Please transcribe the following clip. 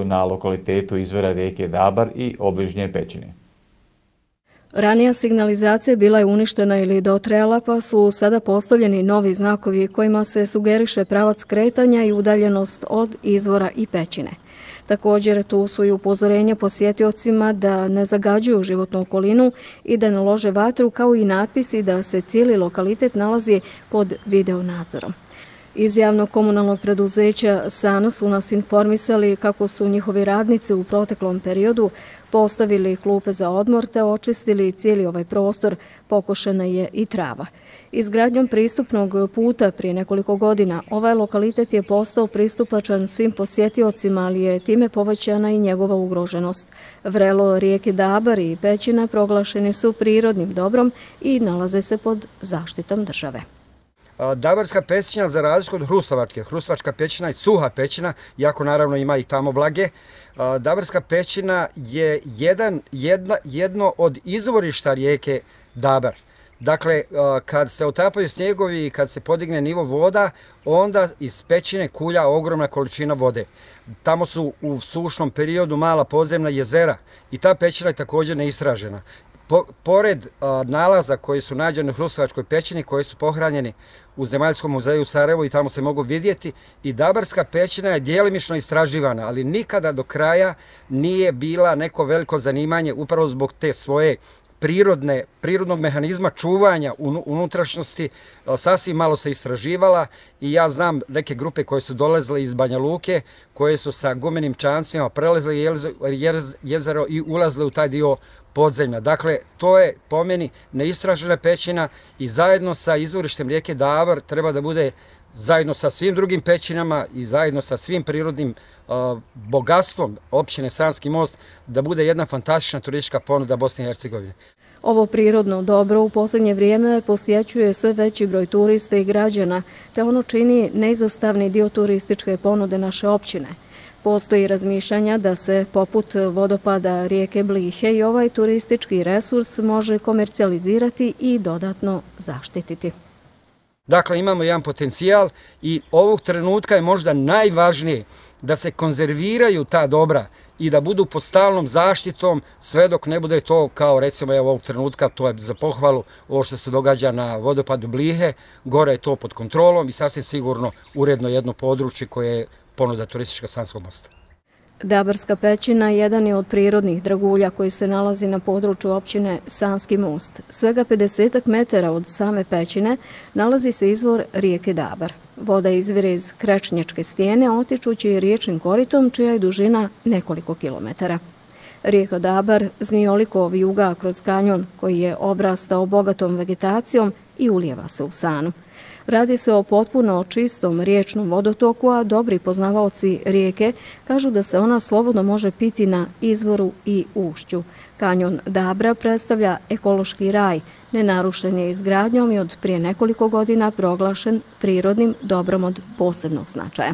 Na lokalitetu izvora rijeke Dabar i obližnje pećine. Ranija signalizacija bila je uništena ili dotrajala, pa su sada postavljeni novi znakovi kojima se sugeriše pravac kretanja i udaljenost od izvora i pećine. Također tu su i upozorenja posjetiocima da ne zagađuju životnu okolinu i da ne lože vatru, kao i natpisi da se cijeli lokalitet nalazi pod video nadzorom. Iz javnog komunalnog preduzeća SANA su nas informisali kako su njihovi radnici u proteklom periodu postavili klupe za odmor te očistili cijeli ovaj prostor, pokošena je i trava. Izgradnjom pristupnog puta prije nekoliko godina ovaj lokalitet je postao pristupačan svim posjetiocima, ali je time povećana i njegova ugroženost. Vrelo rijeke Dabar i pećina proglašeni su prirodnim dobrom i nalaze se pod zaštitom države. Dabarska pećina, za razliku od Hrustovačke, Hrustovačka pećina je suha pećina, iako naravno ima i tamo vlage. Dabarska pećina je jedno od izvorišta rijeke Dabar. Dakle, kad se otapaju snjegovi i kad se podigne nivo voda, onda iz pećine kulja ogromna količina vode. Tamo su u sušnom periodu mala podzemna jezera i ta pećina je također neistražena. Pored nalaza koji su nađeni u Hrustovačkoj pećini, koji su pohranjeni u Zemaljskom muzeju u Sarajevu i tamo se mogu vidjeti, i Dabarska pećina je djelimično istraživana, ali nikada do kraja nije bila neko veliko zanimanje upravo zbog te svoje prirodnog mehanizma čuvanja unutrašnjosti. Sasvim malo se istraživala i ja znam neke grupe koje su dolazile iz Banja Luke, koje su sa gumenim čamcima prelazile jezero i ulazile u taj dio podzemlja. Dakle, to je po meni neistražena pećina i zajedno sa izvorištem rijeke Dabar treba da bude zajedno sa svim drugim pećinama i zajedno sa svim prirodnim bogatstvom općine Sanski Most da bude jedna fantastična turistička ponuda Bosne i Hercegovine. Ovo prirodno dobro u posljednje vrijeme posjećuje sve veći broj turista i građana, te ono čini neizostavni dio turističke ponude naše općine. Postoji razmišljanja da se poput vodopada rijeke Blihe i ovaj turistički resurs može komercijalizirati i dodatno zaštititi. Dakle, imamo jedan potencijal i ovog trenutka je možda najvažnije da se konzerviraju ta dobra i da budu pod stalnom zaštitom sve dok ne bude to kao recimo ovog trenutka, to je za pohvalu ovo što se događa na vodopadu Blihe, gore je to pod kontrolom i sasvim sigurno uredno jedno područje koje je ponuda turistička Sanskog Mosta. Dabarska pećina jedan je od prirodnih dragulja koji se nalazi na području općine Sanski Most. Svega 50 metara od same pećine nalazi se izvor rijeke Dabar. Voda izvire iz Krečnjačke stijene, otičući riječnim koritom čija je dužina nekoliko kilometara. Rijeka Dabar zmijoliko vijuga kroz kanjon koji je obrastao bogatom vegetacijom i ulijeva se u Sanu. Radi se o potpuno čistom riječnom vodotoku, a dobri poznavaoci rijeke kažu da se ona slobodno može piti na izvoru i ušću. Kanjon Dabra predstavlja ekološki raj, nenarušen je izgradnjom i od prije nekoliko godina proglašen prirodnim dobrom od posebnog značaja.